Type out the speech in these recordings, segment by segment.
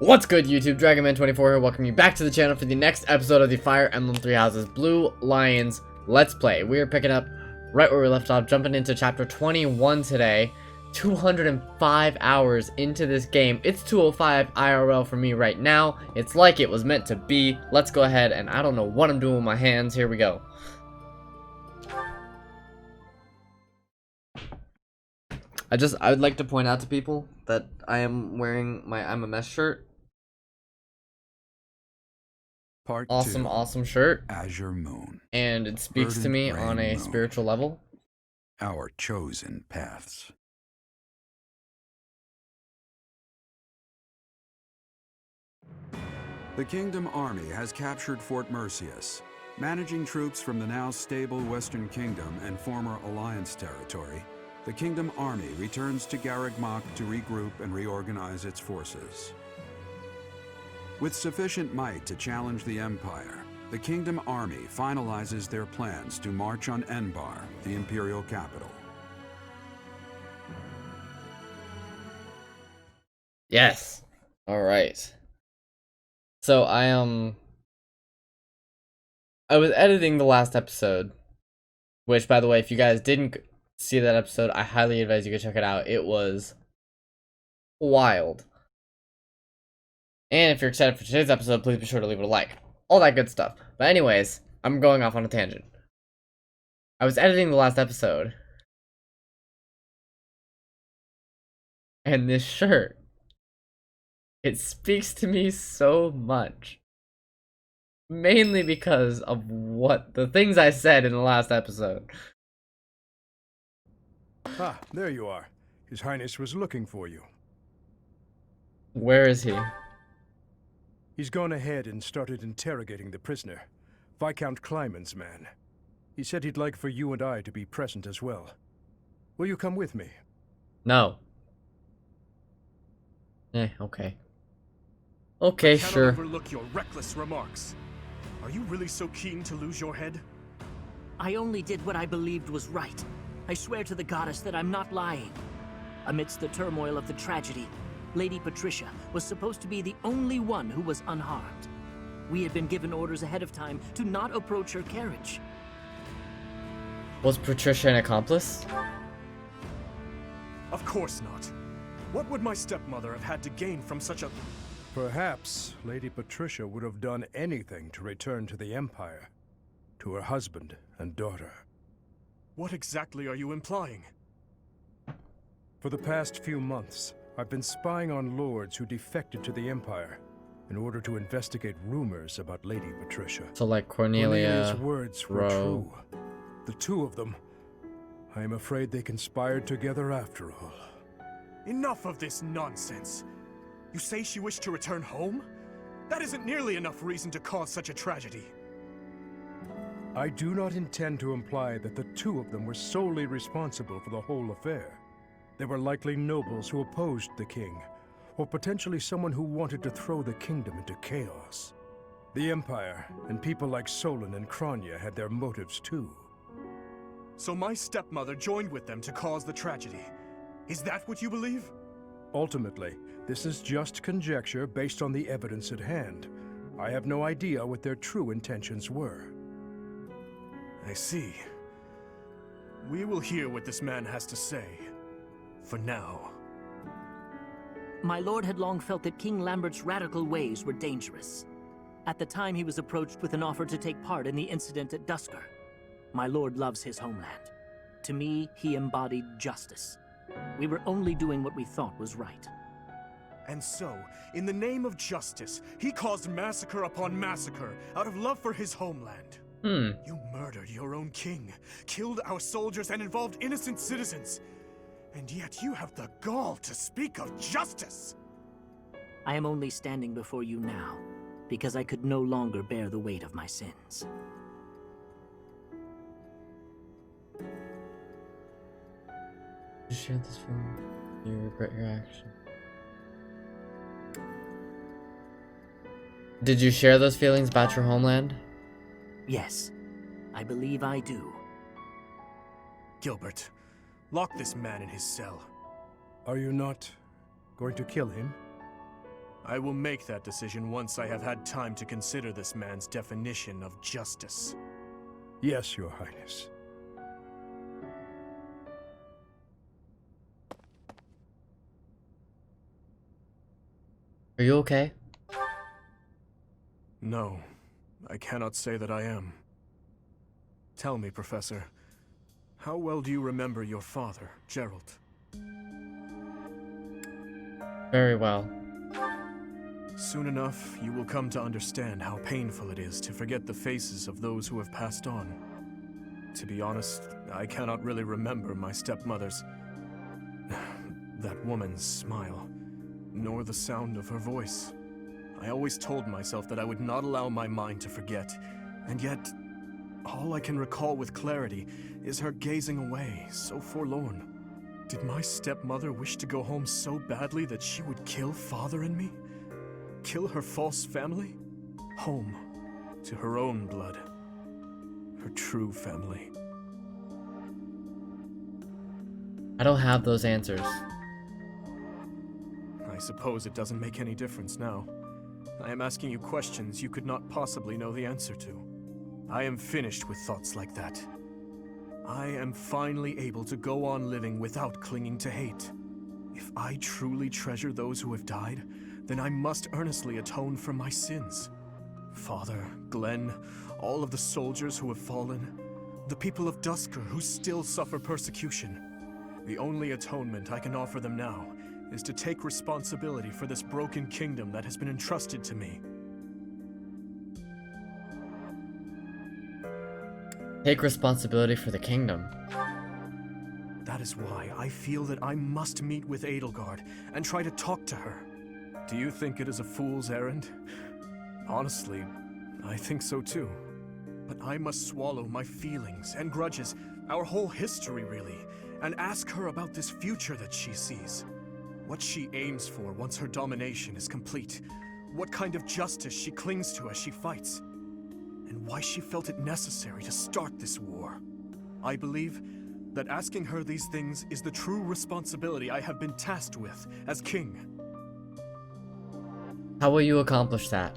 What's good, YouTube? DragonMan24 here, welcoming you back to the channel for the next episode of the Fire Emblem Three Houses Blue Lions Let's Play. We are picking up right where we left off, jumping into chapter 21 today. 205 hours into this game. It's 205 IRL for me right now. It's like it was meant to be. Let's go ahead, and I don't know what I'm doing with my hands. Here we go. I would like to point out to people that I am wearing my I'm a Mess shirt. Part awesome, 2, awesome shirt. Azure Moon. And it speaks to me on a spiritual level. Our chosen paths. The Kingdom Army has captured Fort Mercius. Managing troops from the now stable Western Kingdom and former Alliance territory, the Kingdom Army returns to Garreg to regroup and reorganize its forces. With sufficient might to challenge the Empire, the Kingdom Army finalizes their plans to march on Enbar, the Imperial capital. Yes. Alright. So I was editing the last episode, which, by the way, if you guys didn't see that episode, I highly advise you go check it out. It was wild. And if you're excited for today's episode, please be sure to leave it a like. All that good stuff. But anyways, I'm going off on a tangent. I was editing the last episode. And this shirt, it speaks to me so much. Mainly because of what the things I said in the last episode. Ah, there you are. His Highness was looking for you. Where is he? He's gone ahead and started interrogating the prisoner, Viscount Kleiman's man. He said he'd like for you and I to be present as well. Will you come with me? No. Okay. Okay, sure. I cannot overlook your reckless remarks. Are you really so keen to lose your head? I only did what I believed was right. I swear to the goddess that I'm not lying. Amidst the turmoil of the tragedy, Lady Patricia was supposed to be the only one who was unharmed. We had been given orders ahead of time to not approach her carriage. Was Patricia an accomplice? Of course not. What would my stepmother have had to gain from such a... Perhaps Lady Patricia would have done anything to return to the Empire, to her husband and daughter. What exactly are you implying? For the past few months, I've been spying on lords who defected to the Empire in order to investigate rumors about Lady Patricia. So like Cornelia's words were true. The two of them, I am afraid they conspired together after all. Enough of this nonsense. You say she wished to return home? That isn't nearly enough reason to cause such a tragedy. I do not intend to imply that the two of them were solely responsible for the whole affair. They were likely nobles who opposed the king, or potentially someone who wanted to throw the kingdom into chaos. The Empire and people like Solon and Kronya had their motives too. So my stepmother joined with them to cause the tragedy. Is that what you believe? Ultimately, this is just conjecture based on the evidence at hand. I have no idea what their true intentions were. I see. We will hear what this man has to say. For now. My lord had long felt that King Lambert's radical ways were dangerous. At the time, he was approached with an offer to take part in the incident at Duscur. My lord loves his homeland. To me, he embodied justice. We were only doing what we thought was right. And so, in the name of justice, he caused massacre upon massacre out of love for his homeland. You murdered your own king, killed our soldiers, and involved innocent citizens. And yet you have the gall to speak of justice! I am only standing before you now, because I could no longer bear the weight of my sins. You share this feeling. You regret your action. Did you share those feelings about your homeland? Yes, I believe I do. Gilbert, lock this man in his cell. Are you not going to kill him? I will make that decision once I have had time to consider this man's definition of justice. Yes, Your Highness. Are you okay? No, I cannot say that I am. Tell me, Professor, how well do you remember your father, Geralt? Very well. Soon enough, you will come to understand how painful it is to forget the faces of those who have passed on. To be honest, I cannot really remember my stepmother's... that woman's smile, nor the sound of her voice. I always told myself that I would not allow my mind to forget, and yet, all I can recall with clarity is her gazing away, so forlorn. Did my stepmother wish to go home so badly that she would kill Father and me? Kill her false family? Home, to her own blood. Her true family. I don't have those answers. I suppose it doesn't make any difference now. I am asking you questions you could not possibly know the answer to. I am finished with thoughts like that. I am finally able to go on living without clinging to hate. If I truly treasure those who have died, then I must earnestly atone for my sins. Father, Glenn, all of the soldiers who have fallen, the people of Duscur who still suffer persecution. The only atonement I can offer them now is to take responsibility for this broken kingdom that has been entrusted to me. Take responsibility for the kingdom. That is why I feel that I must meet with Edelgard and try to talk to her. Do you think it is a fool's errand? Honestly, I think so too. But I must swallow my feelings and grudges, our whole history really, and ask her about this future that she sees. What she aims for once her domination is complete. What kind of justice she clings to as she fights. And why she felt it necessary to start this war. I believe that asking her these things is the true responsibility I have been tasked with as king. How will you accomplish that?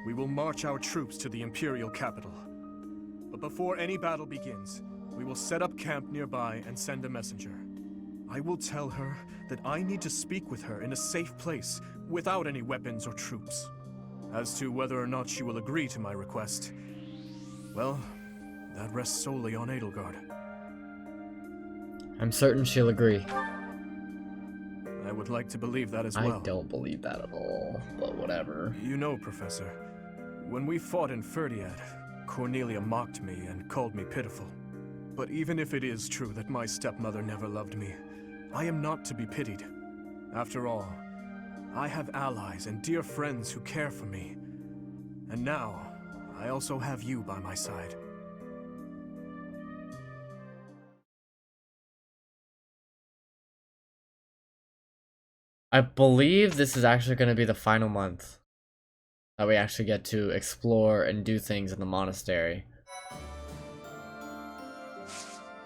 We will march our troops to the Imperial capital. But before any battle begins, we will set up camp nearby and send a messenger. I will tell her that I need to speak with her in a safe place, without any weapons or troops. As to whether or not she will agree to my request, well, that rests solely on Edelgard. I'm certain she'll agree. I would like to believe that as well. I don't believe that at all, but whatever. You know, Professor, when we fought in Ferdiad, Cornelia mocked me and called me pitiful. But even if it is true that my stepmother never loved me, I am not to be pitied. After all, I have allies and dear friends who care for me. And now, I also have you by my side. I believe this is actually going to be the final month that we actually get to explore and do things in the monastery.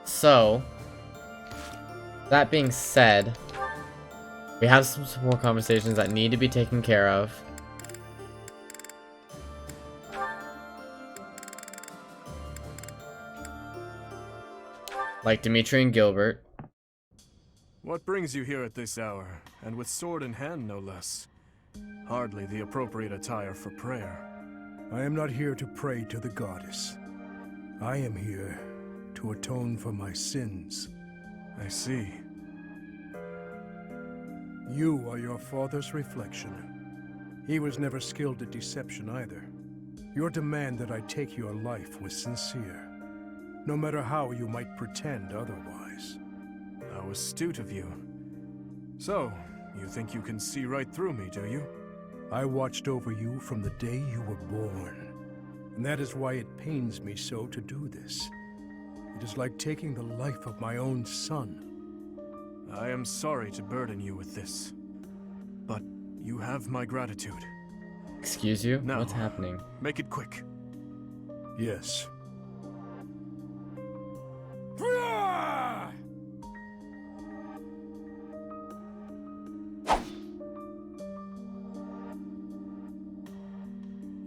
So, that being said, we have some more conversations that need to be taken care of. Like Dimitri and Gilbert. What brings you here at this hour, and with sword in hand no less? Hardly the appropriate attire for prayer. I am not here to pray to the goddess. I am here to atone for my sins. I see. You are your father's reflection. He was never skilled at deception either. Your demand that I take your life was sincere, no matter how you might pretend otherwise. How astute of you. So, you think you can see right through me, do you? I watched over you from the day you were born. And that is why it pains me so to do this. It is like taking the life of my own son. I am sorry to burden you with this, but you have my gratitude. Excuse you? Now, what's happening? Make it quick. Yes.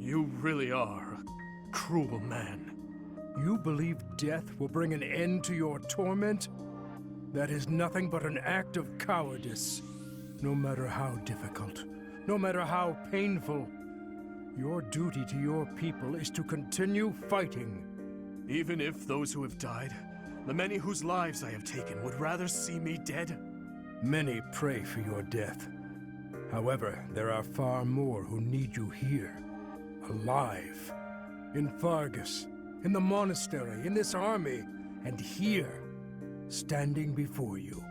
You really are a cruel man. You believe death will bring an end to your torment? That is nothing but an act of cowardice. No matter how difficult, no matter how painful, your duty to your people is to continue fighting. Even if those who have died, the many whose lives I have taken, would rather see me dead? Many pray for your death. However, there are far more who need you here, alive. In Faerghus, in the monastery, in this army, and here, standing before you,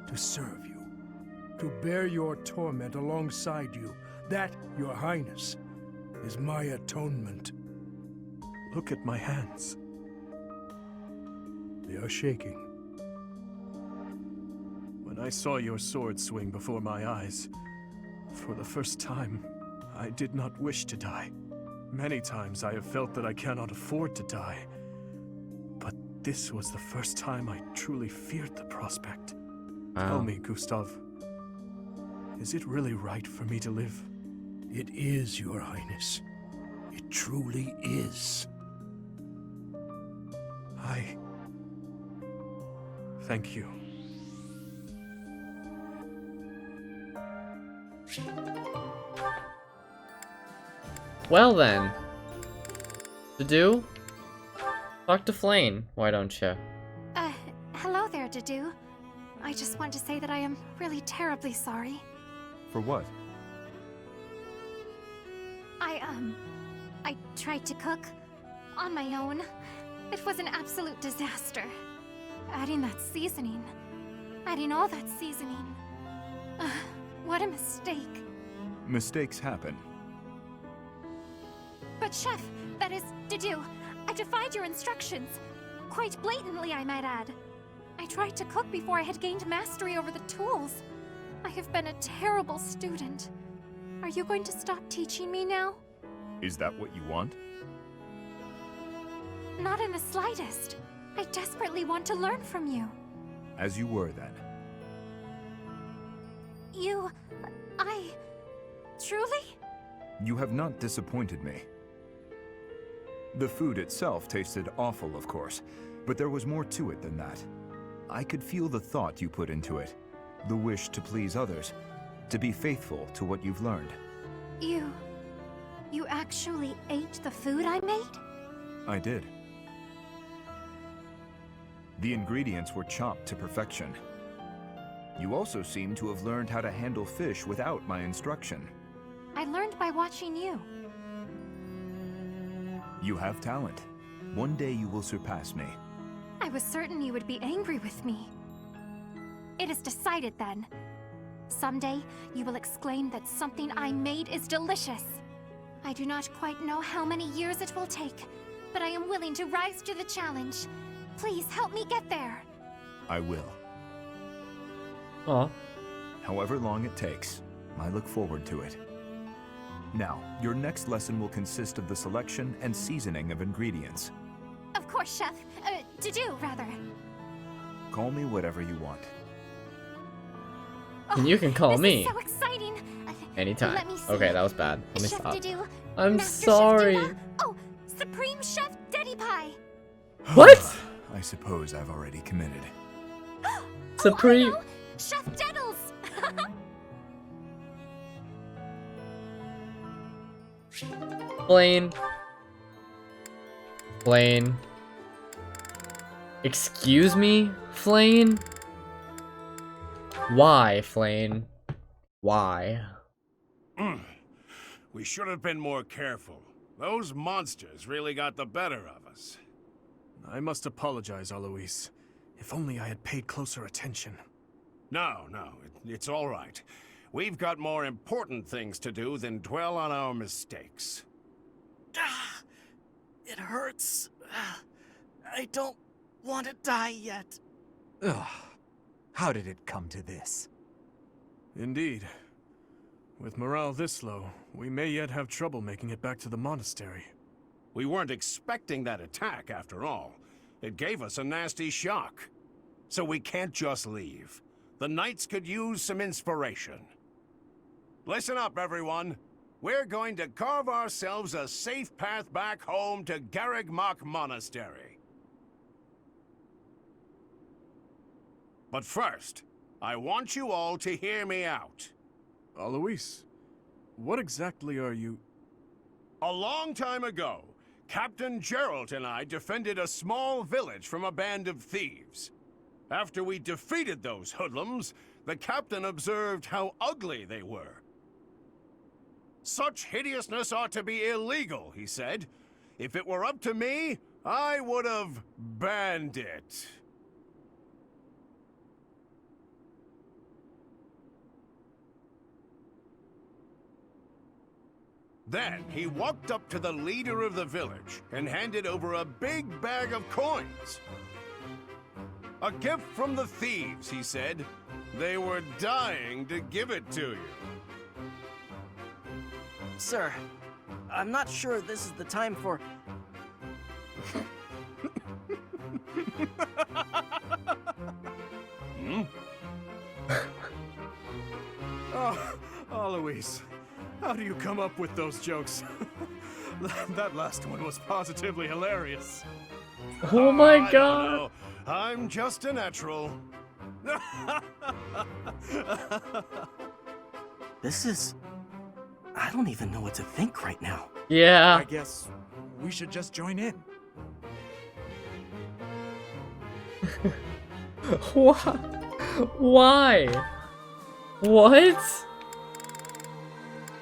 to serve you, to bear your torment alongside you. That, your highness, is my atonement. Look at my hands. They are shaking. When I saw your sword swing before my eyes, for the first time, I did not wish to die. Many times I have felt that I cannot afford to die. But this was the first time I truly feared the prospect. Tell me, Gustav, is it really right for me to live? It is, your highness. It truly is. Thank you. Well then. Dedu? Talk to Flane, why don't you? Hello there, Dedu. I just want to say that I am really terribly sorry. For what? I tried to cook on my own. It was an absolute disaster. Adding all that seasoning. What a mistake. Mistakes happen. But Chef, that is, Dedu, I defied your instructions. Quite blatantly, I might add. I tried to cook before I had gained mastery over the tools. I have been a terrible student. Are you going to stop teaching me now? Is that what you want? Not in the slightest. I desperately want to learn from you. As you were then. Truly? You have not disappointed me. The food itself tasted awful, of course, but there was more to it than that. I could feel the thought you put into it, the wish to please others, to be faithful to what you've learned. You actually ate the food I made? I did. The ingredients were chopped to perfection. You also seem to have learned how to handle fish without my instruction. I learned by watching you. You have talent. One day you will surpass me. I was certain you would be angry with me. It is decided then. Someday, you will exclaim that something I made is delicious. I do not quite know how many years it will take, but I am willing to rise to the challenge. Please help me get there. I will. Aw. However long it takes, I look forward to it. Now, your next lesson will consist of the selection and seasoning of ingredients. Of course, Chef. Dedu, rather. Call me whatever you want. And you can call me. This is so exciting. Anytime. Let me see. Okay, that was bad. Let me Chef stop. Dedu, I'm Master sorry. Chef Duva. Oh, Supreme Chef Deddy Pie. What? I suppose I've already committed. Supreme. Oh, I know. Chef Deddles. Flane. Flane. Excuse me, Flane? Why, Flane? Why? We should have been more careful. Those monsters really got the better of us. I must apologize, Alois. If only I had paid closer attention. No, it's all right. We've got more important things to do than dwell on our mistakes. It hurts. I don't want to die yet. Ugh. How did it come to this? Indeed. With morale this low, we may yet have trouble making it back to the monastery. We weren't expecting that attack, after all. It gave us a nasty shock. So we can't just leave. The Knights could use some inspiration. Listen up, everyone. we're going to carve ourselves a safe path back home to Garreg Mach Monastery. But first, I want you all to hear me out. Alois, what exactly are you... A long time ago, Captain Geralt and I defended a small village from a band of thieves. After we defeated those hoodlums, the captain observed how ugly they were. Such hideousness ought to be illegal, he said. If it were up to me, I would have banned it. Then he walked up to the leader of the village and handed over a big bag of coins. A gift from the thieves, he said. They were dying to give it to you. Sir, I'm not sure this is the time for... Oh, Alois, how do you come up with those jokes? That last one was positively hilarious. Oh my I god! don't know. I'm just a natural. This is... I don't even know what to think right now. Yeah. I guess we should just join in. What? Why? What?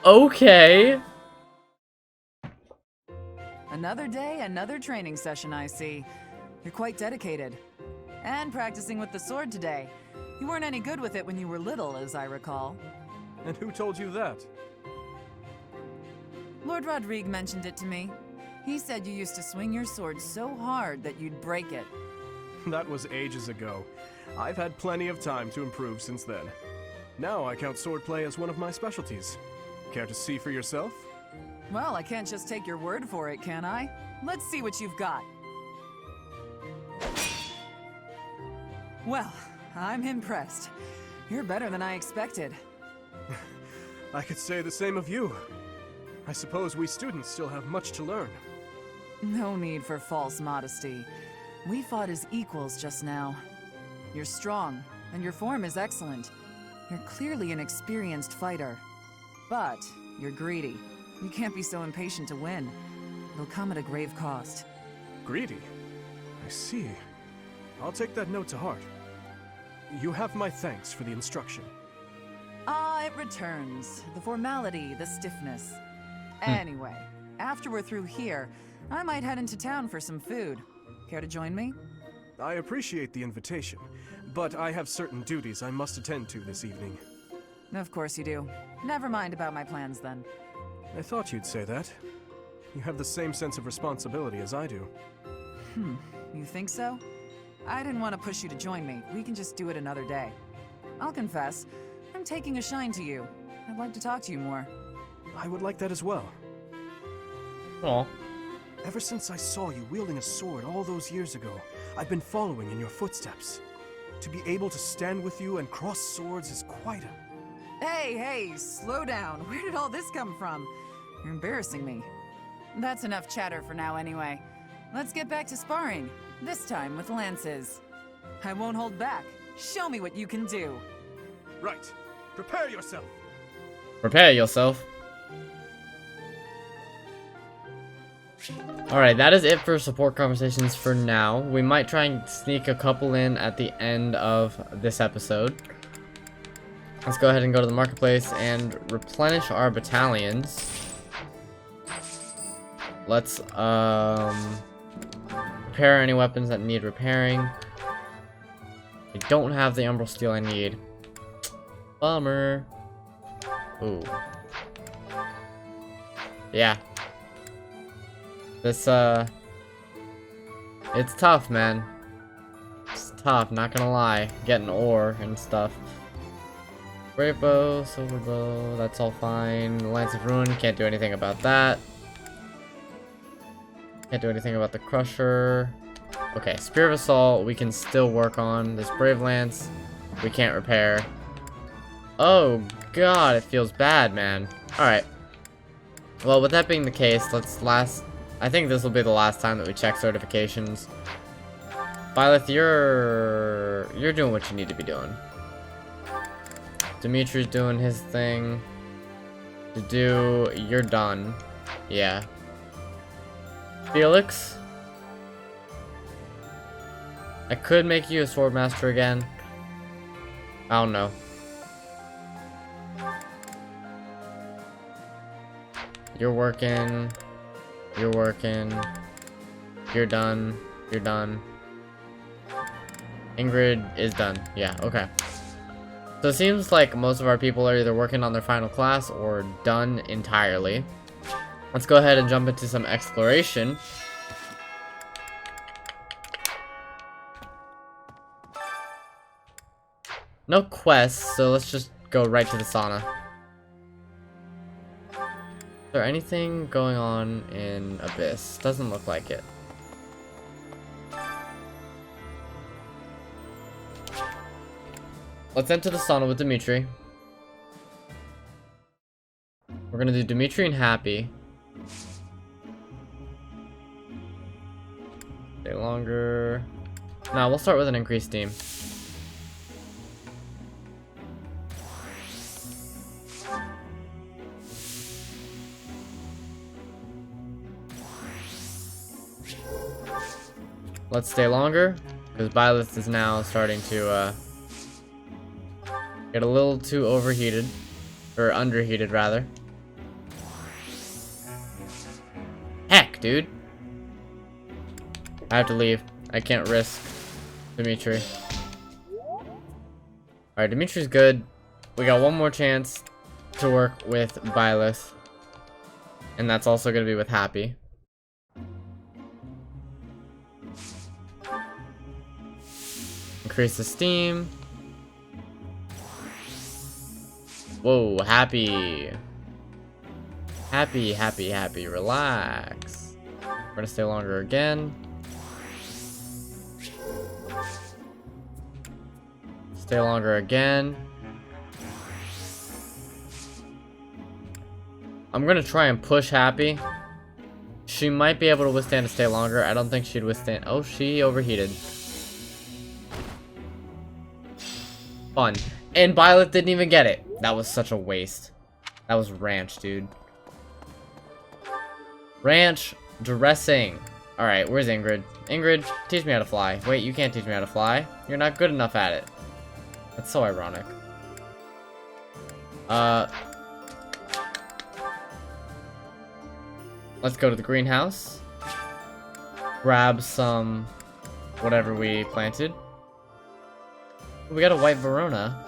Okay. Another day, another training session, I see. You're quite dedicated. And practicing with the sword today. You weren't any good with it when you were little, as I recall. And who told you that? Lord Rodrigue mentioned it to me. He said you used to swing your sword so hard that you'd break it. That was ages ago. I've had plenty of time to improve since then. Now I count swordplay as one of my specialties. Care to see for yourself? Well, I can't just take your word for it, can I? Let's see what you've got. Well, I'm impressed. You're better than I expected. I could say the same of you. I suppose we students still have much to learn. No need for false modesty. We fought as equals just now. You're strong, and your form is excellent. You're clearly an experienced fighter. But you're greedy. You can't be so impatient to win. It'll come at a grave cost. Greedy? I see. I'll take that note to heart. You have my thanks for the instruction. Ah, it returns. The formality, the stiffness. Anyway, after we're through here, I might head into town for some food. Care to join me? I appreciate the invitation, but I have certain duties I must attend to this evening. Of course you do. Never mind about my plans then. I thought you'd say that. You have the same sense of responsibility as I do. You think so? I didn't want to push you to join me. We can just do it another day. I'll confess, I'm taking a shine to you. I'd like to talk to you more. I would like that as well. Aw. Ever since I saw you wielding a sword all those years ago, I've been following in your footsteps. To be able to stand with you and cross swords is quite a... Hey, slow down. Where did all this come from? You're embarrassing me. That's enough chatter for now anyway. Let's get back to sparring. This time with lances. I won't hold back. Show me what you can do. Right. Prepare yourself. Prepare yourself. Alright, that is it for support conversations for now. We might try and sneak a couple in at the end of this episode. Let's go ahead and go to the marketplace and replenish our battalions. Let's repair any weapons that need repairing. I don't have the Umbral Steel I need. Bummer. Ooh. Yeah. This, it's tough, man. It's tough, not gonna lie. Getting ore and stuff. Great bow, silver bow, that's all fine. Lance of Ruin, can't do anything about that. Can't do anything about the Crusher. Okay, Spear of Assault, we can still work on. This Brave Lance, we can't repair. Oh, God, it feels bad, man. Alright. Well, with that being the case, I think this will be the last time that we check certifications. Violet, you're doing what you need to be doing. Dimitri's doing his thing. You're done. Yeah. Felix? I could make you a swordmaster again. I don't know. You're working. You're working. You're done. You're done. Ingrid is done. Yeah, okay. So it seems like most of our people are either working on their final class or done entirely. Let's go ahead and jump into some exploration. No quests, so let's just go right to the sauna. Is there anything going on in Abyss? Doesn't look like it. Let's enter the sauna with Dimitri. We're gonna do Dimitri and Happy. Stay longer. No, we'll start with an increased steam. Let's stay longer, because Byleth is now starting to get a little too overheated, or underheated rather. Heck, dude. I have to leave. I can't risk Dimitri. Alright, Dimitri's good. We got one more chance to work with Byleth. And that's also going to be with Happy. Increase the steam. Whoa, Happy. Happy, happy, happy. Relax. We're gonna stay longer again. Stay longer again. I'm gonna try and push Happy. She might be able to withstand to stay longer. I don't think she'd withstand. Oh, she overheated. Fun. And Violet didn't even get it. That was such a waste. That was ranch, dude. Ranch dressing. Alright, where's Ingrid? Ingrid, teach me how to fly. Wait, you can't teach me how to fly. You're not good enough at it. That's so ironic. Let's go to the greenhouse. Grab some whatever we planted. We got a white Verona.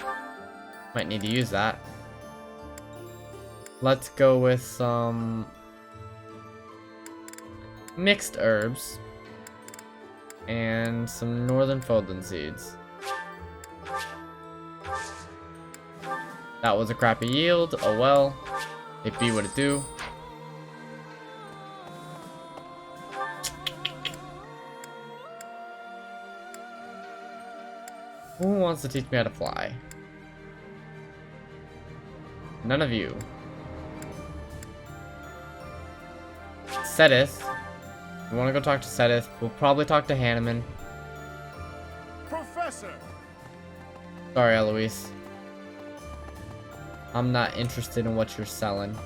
Might need to use that. Let's go with some mixed herbs and some northern Fodlan seeds. That was a crappy yield. Oh well. It be what it do. Who wants to teach me how to fly? None of you. Sedith. We want to go talk to Sedith. We'll probably talk to Hanneman. Professor! Sorry, Eloise. I'm not interested in what you're selling.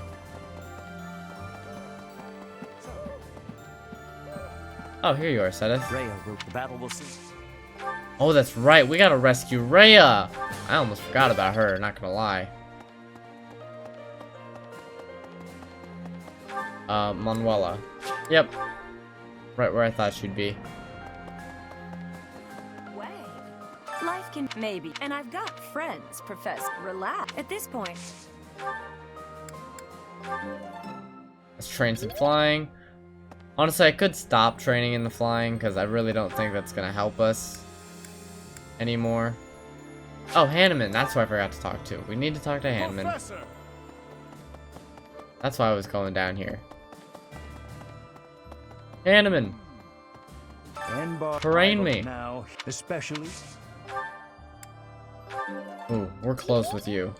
Oh, here you are, Sedith. Rhea wrote the battle will see. Oh, that's right. We gotta rescue Rhea. I almost forgot about her, not gonna lie. Manuela. Yep. Right where I thought she'd be. Wait. Life can maybe. And I've got friends, Professor. Relax. At this point. Let's train some flying. Honestly, I could stop training in the flying because I really don't think that's gonna help us anymore. Oh, Hanneman. That's who I forgot to talk to. We need to talk to Hanneman. Professor! That's why I was going down here. Hanneman. Train me. Now, especially. Ooh, we're close with you.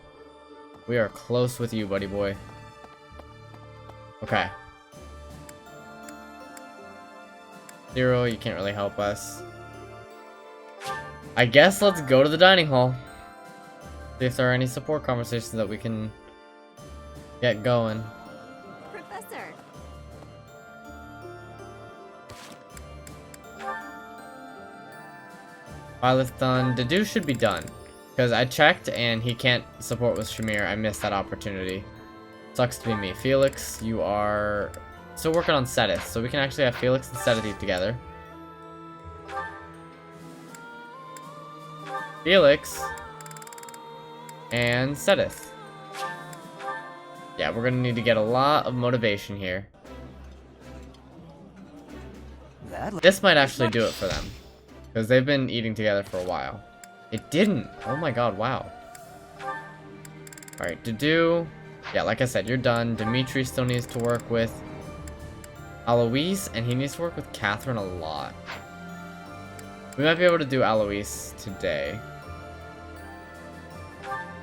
We are close with you, buddy boy. Okay. Zero, you can't really help us. I guess let's go to the dining hall. See if there are any support conversations that we can get going. Professor. Violet's done. Dedu should be done. Because I checked and he can't support with Shamir. I missed that opportunity. Sucks to be me. Felix, you are still working on Sedith. So we can actually have Felix and Sedith together. Felix and Sedith. Yeah, we're gonna need to get a lot of motivation here. This might actually do it for them. Because they've been eating together for a while. It didn't! Oh my god, wow. Alright, Dedu. Yeah, like I said, you're done. Dimitri still needs to work with Alois, and he needs to work with Catherine a lot. We might be able to do Alois today.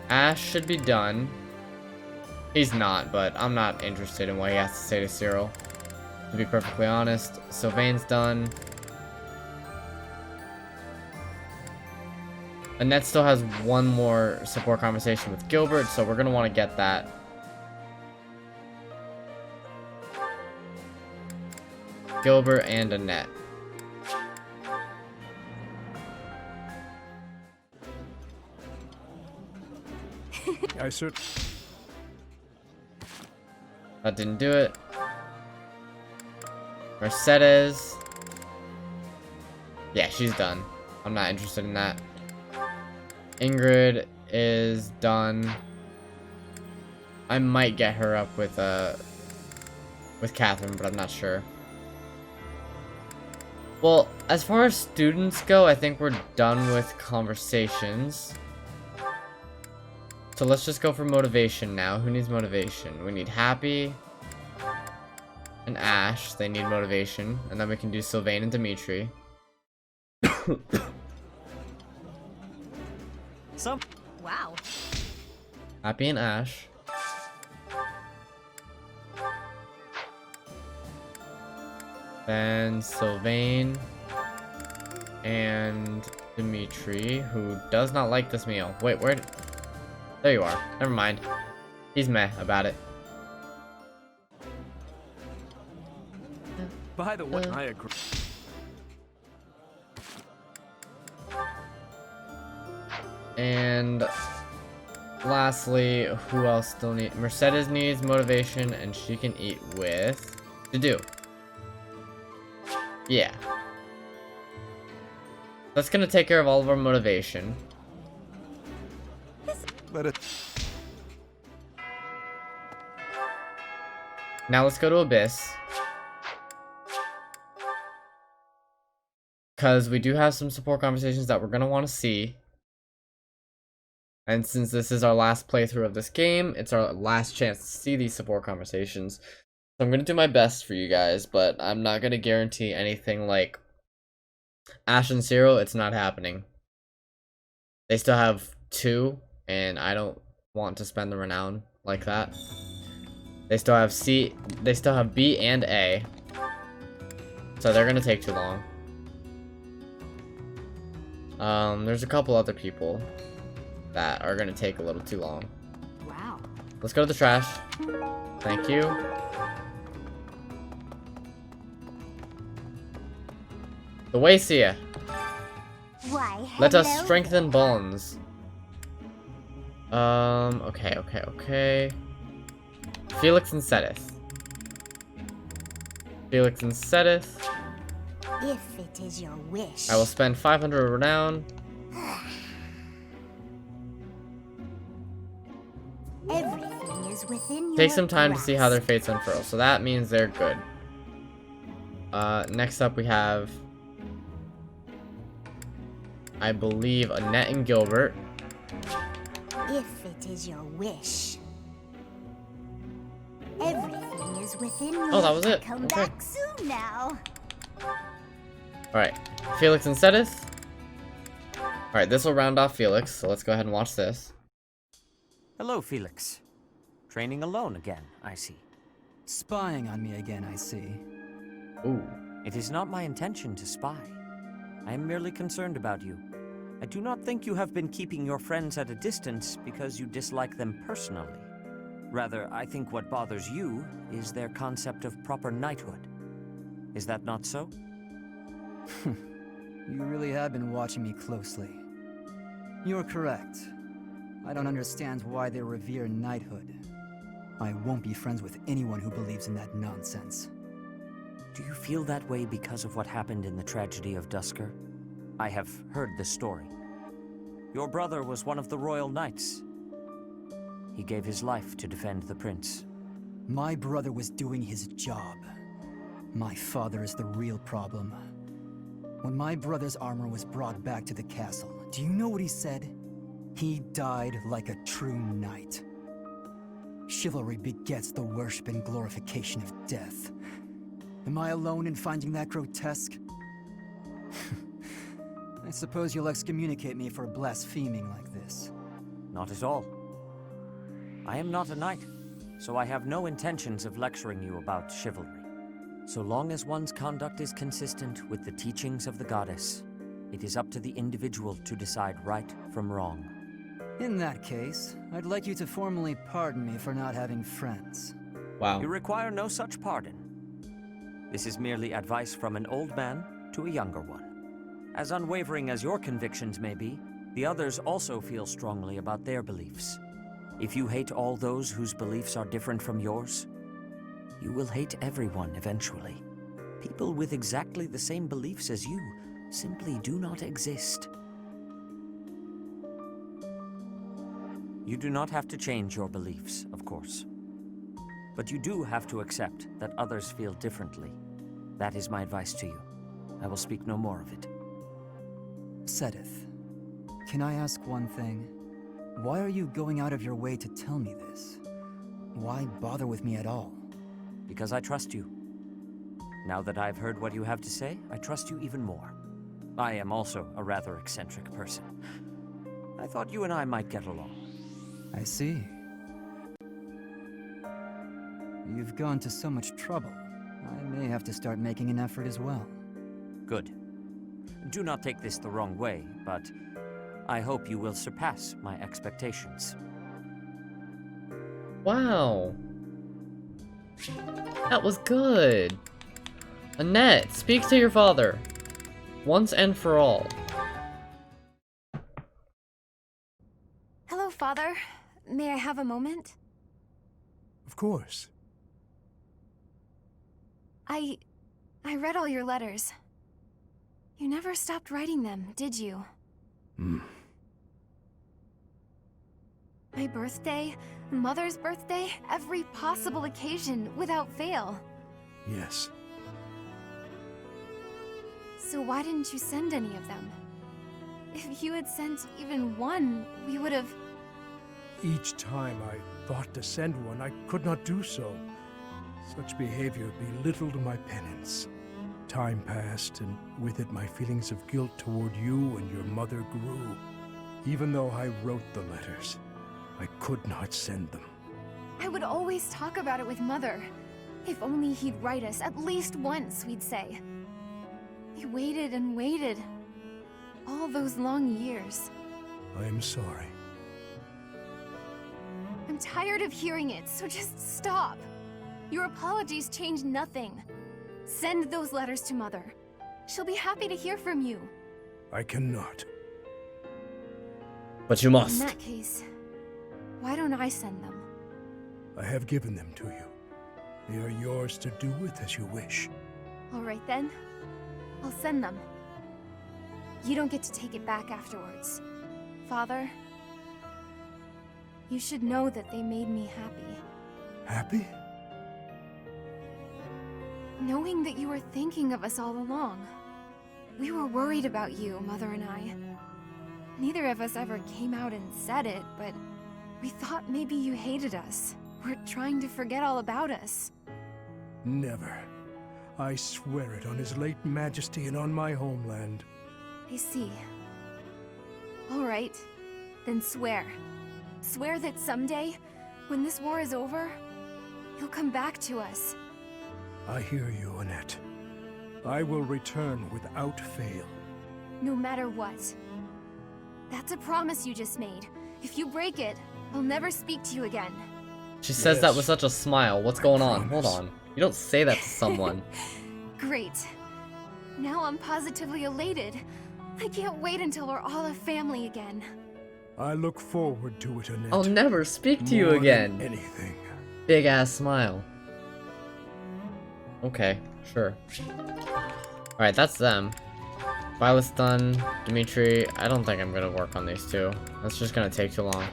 Ash should be done. He's not, but I'm not interested in what he has to say to Cyril. To be perfectly honest. Sylvain's done. Annette still has one more support conversation with Gilbert, so we're going to want to get that. Gilbert and Annette. I should. That didn't do it. Mercedes. Yeah, she's done. I'm not interested in that. Ingrid is done. I might get her up with Catherine, but I'm not sure. Well, as far as students go, I think we're done with conversations. So let's just go for motivation now. Who needs motivation? We need Happy and Ash. They need motivation. And then we can do Sylvain and Dimitri. Wow. Happy and Ash. Then Sylvain and Dimitri, who does not like this meal. Wait, where? There you are. Never mind. He's meh about it. By the way, I agree. And lastly, who else still needs? Mercedes needs motivation, and she can eat with Dedu. Yeah. That's gonna take care of all of our motivation. Let it. Now let's go to Abyss. Because we do have some support conversations that we're gonna want to see. And since this is our last playthrough of this game, it's our last chance to see these support conversations. So I'm going to do my best for you guys, but I'm not going to guarantee anything like Ash and Cyril. It's not happening. They still have 2, and I don't want to spend the renown like that. They still have they still have B and A. So they're going to take too long. There's a couple other people that are gonna take a little too long. Wow. Let's go to the trash. Thank you. The Wacia. Why, Let us hello. strengthen bonds. Okay. Felix and Sedith. Felix and Sedith. If it is your wish. I will spend 500 renown. Everything is within your Take some time to see how their grasp. fates unfurl. So that means they're good. Next up we have, I believe, Annette and Gilbert. If it is your wish. Everything is within your Oh, that was it. Come Okay. back soon now. Alright, Felix and Sedith. Alright, this will round off Felix, so let's go ahead and watch this. Hello, Felix. Training alone again, I see. Spying on me again, I see. Ooh. It is not my intention to spy. I am merely concerned about you. I do not think you have been keeping your friends at a distance because you dislike them personally. Rather, I think what bothers you is their concept of proper knighthood. Is that not so? You really have been watching me closely. You're correct. I don't understand why they revere knighthood. I won't be friends with anyone who believes in that nonsense. Do you feel that way because of what happened in the tragedy of Duscur? I have heard the story. Your brother was one of the royal knights. He gave his life to defend the prince. My brother was doing his job. My father is the real problem. When my brother's armor was brought back to the castle, do you know what he said? He died like a true knight. Chivalry begets the worship and glorification of death. Am I alone in finding that grotesque? I suppose you'll excommunicate me for blaspheming like this. Not at all. I am not a knight, so I have no intentions of lecturing you about chivalry. So long as one's conduct is consistent with the teachings of the goddess, it is up to the individual to decide right from wrong. In that case, I'd like you to formally pardon me for not having friends. Wow. You require no such pardon. This is merely advice from an old man to a younger one. As unwavering as your convictions may be, the others also feel strongly about their beliefs. If you hate all those whose beliefs are different from yours, you will hate everyone eventually. People with exactly the same beliefs as you simply do not exist. You do not have to change your beliefs, of course. But you do have to accept that others feel differently. That is my advice to you. I will speak no more of it. Sedith, can I ask one thing? Why are you going out of your way to tell me this? Why bother with me at all? Because I trust you. Now that I've heard what you have to say, I trust you even more. I am also a rather eccentric person. I thought you and I might get along. I see. You've gone to so much trouble. I may have to start making an effort as well. Good. Do not take this the wrong way, but I hope you will surpass my expectations. Wow. That was good. Annette, speak to your father. Once and for all. Hello, Father. May I have a moment? Of course. I read all your letters. You never stopped writing them, did you? My birthday, Mother's birthday, every possible occasion, without fail. Yes. So why didn't you send any of them? If you had sent even one, we would have... Each time I thought to send one, I could not do so. Such behavior belittled my penance. Time passed, and with it my feelings of guilt toward you and your mother grew. Even though I wrote the letters, I could not send them. I would always talk about it with Mother. If only he'd write us at least once, we'd say. We waited and waited. All those long years. I am sorry. I'm tired of hearing it, so just stop. Your apologies change nothing. Send those letters to Mother. She'll be happy to hear from you. I cannot. But you must. In that case, why don't I send them? I have given them to you. They are yours to do with as you wish. All right then. I'll send them. You don't get to take it back afterwards. Father, you should know that they made me happy. Happy? Knowing that you were thinking of us all along. We were worried about you, Mother and I. Neither of us ever came out and said it, but we thought maybe you hated us. Were trying to forget all about us. Never. I swear it on His late Majesty and on my homeland. I see. All right. Then swear. Swear that someday, when this war is over, You'll come back to us. I hear you, Annette. I will return without fail. No matter what. That's a promise you just made. If you break it, I'll never speak to you again. She says that with such a smile. What's going on? Hold on. You don't say that to someone. Great. Now I'm positively elated. I can't wait until we're all a family again. I look forward to it, Annette. I'll never speak to you again. Anything. Big ass smile. Okay, sure. Alright, that's them. Violet's done. Dimitri, I don't think I'm gonna work on these two. That's just gonna take too long.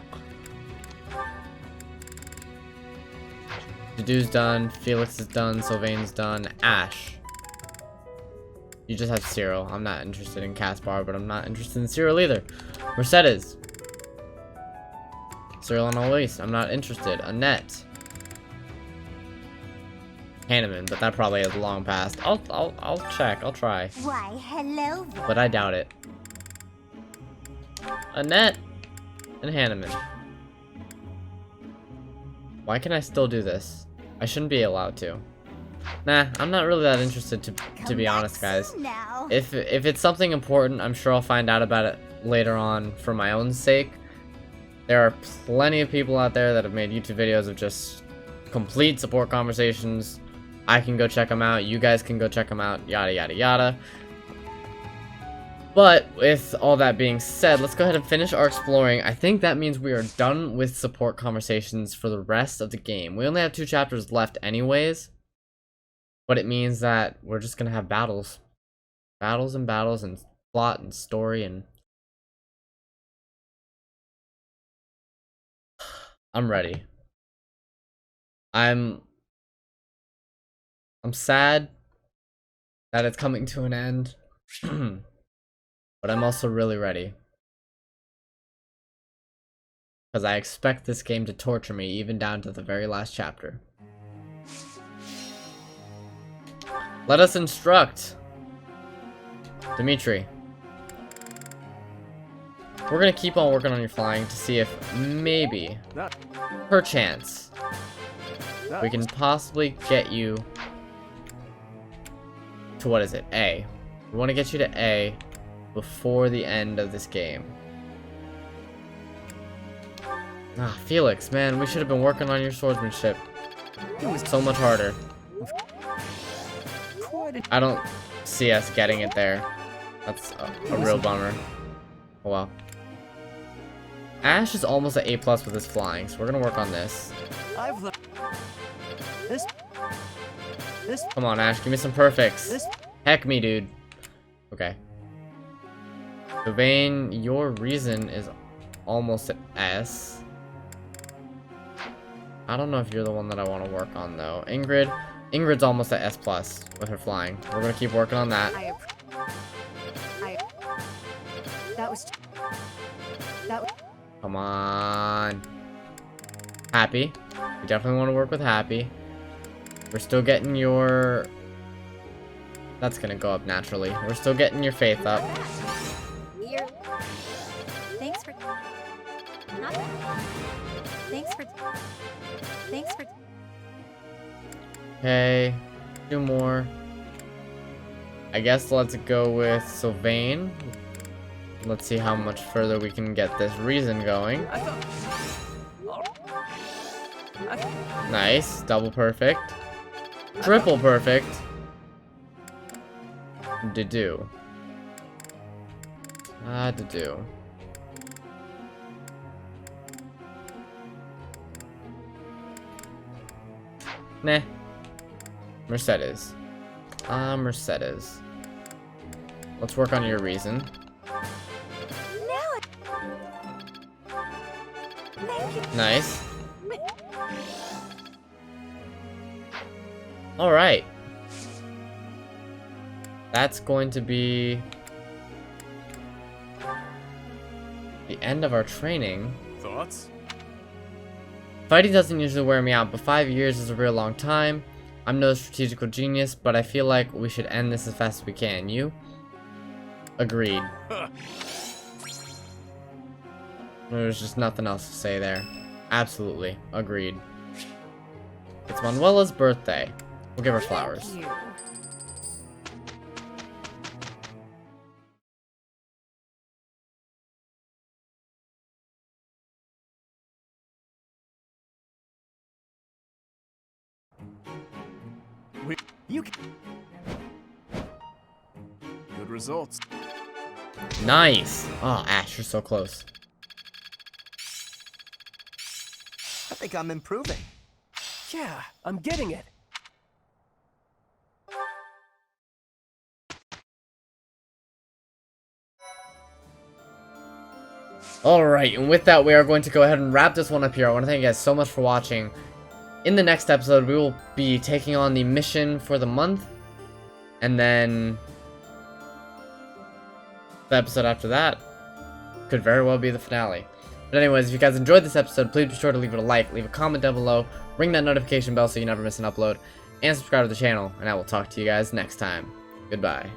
Dudu's done. Felix is done. Sylvain's done. Ash. You just have Cyril. I'm not interested in Caspar, but I'm not interested in Cyril either. Mercedes. Cyril and Elise. I'm not interested. Annette. Hanneman, but that probably is long past. I'll check. I'll try. Why, hello there. But I doubt it. Annette and Hanneman. Why can I still do this? I shouldn't be allowed to. Nah, I'm not really that interested to be honest, guys. If it's something important, I'm sure I'll find out about it later on for my own sake. There are plenty of people out there that have made YouTube videos of just complete support conversations. I can go check them out. You guys can go check them out. Yada, yada, yada. But with all that being said, let's go ahead and finish our exploring. I think that means we are done with support conversations for the rest of the game. We only have 2 chapters left anyways. But it means that we're just going to have battles. Battles and battles and plot and story and... I'm ready. I'm sad that it's coming to an end. But I'm also really ready. Because I expect this game to torture me even down to the very last chapter. Let us instruct. Dimitri. We're gonna keep on working on your flying to see if maybe, perchance, we can possibly get you to, what is it, A. We want to get you to A before the end of this game. Ah, Felix, man, we should have been working on your swordsmanship. It was so much harder. I don't see us getting it there. That's a real bummer. Oh well. Ash is almost at A+ with his flying, so we're gonna work on this. Come on, Ash, give me some perfects. Heck me, dude. Okay. Sylvain, your reason is almost at S. I don't know if you're the one that I want to work on, though. Ingrid's almost at S+ with her flying. We're gonna keep working on that. Come on. Happy. We definitely want to work with Happy. We're still getting your... That's gonna go up naturally. We're still getting your faith up. Thanks for... Okay. 2 more. I guess let's go with Sylvain. Let's see how much further we can get this reason going. Nice. Double perfect. Triple perfect. Didu. Didu. Nah. Mercedes. Mercedes. Let's work on your reason. Nice. Alright. That's going to be the end of our training. Thoughts? Fighting doesn't usually wear me out, but 5 years is a real long time. I'm no strategical genius, but I feel like we should end this as fast as we can. You? Agreed. There's just nothing else to say there. Absolutely. Agreed. It's Manuela's birthday. We'll give her flowers. Thank you. Good results. Nice. Oh, Ash, you're so close. I think I'm improving. Yeah, I'm getting it. Alright, and with that, we are going to go ahead and wrap this one up here. I want to thank you guys so much for watching. In the next episode, we will be taking on the mission for the month. And then the episode after that could very well be the finale. But anyways, if you guys enjoyed this episode, please be sure to leave it a like, leave a comment down below, ring that notification bell so you never miss an upload, and subscribe to the channel, and I will talk to you guys next time. Goodbye.